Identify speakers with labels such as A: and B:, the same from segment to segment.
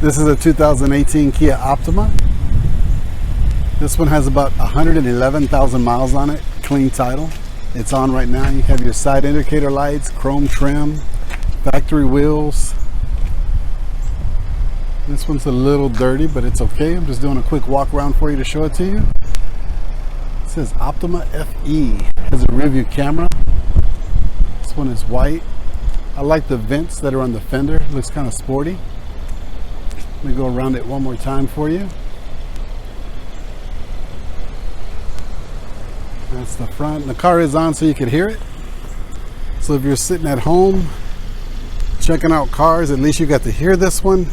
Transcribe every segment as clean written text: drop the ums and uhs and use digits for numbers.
A: This is a 2018 Kia Optima. This one has about 111,000 miles on it, clean title. It's on right now. You have your side indicator lights, chrome trim, factory wheels. This one's a little dirty, but it's okay. I'm just doing a quick walk around for you to show it to you. It says Optima FE. Has a rear view camera. This one is white. I like the vents that are on the fender. It looks kind of sporty. Let me go around it one more time for you. That's the front. The car is on so you can hear it. So if you're sitting at home checking out cars, at least you got to hear this one.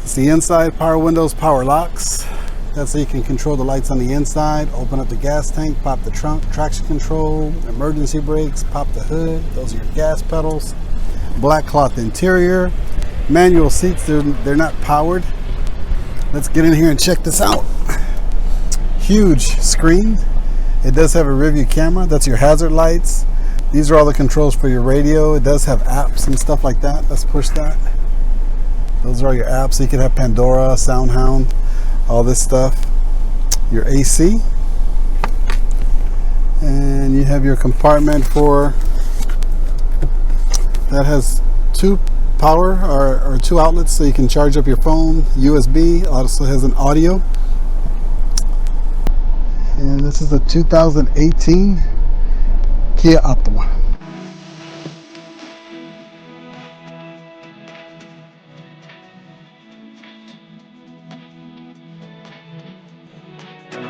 A: It's the inside, power windows, power locks. That's so you can control the lights on the inside, open up the gas tank, pop the trunk, traction control, emergency brakes, pop the hood. Those are your gas pedals. Black cloth interior, manual seats. They're not powered. Let's get in here and check this out. Huge screen. It does have a rear view camera. That's your hazard lights. These are all the controls for your radio. It does have apps and stuff like that. Let's push that. Those are all your apps. So you can have Pandora, SoundHound, all this stuff. Your AC. And you have your compartment for that has two power or two outlets so you can charge up your phone. USB also has an audio. And this is a 2018 Kia Optima.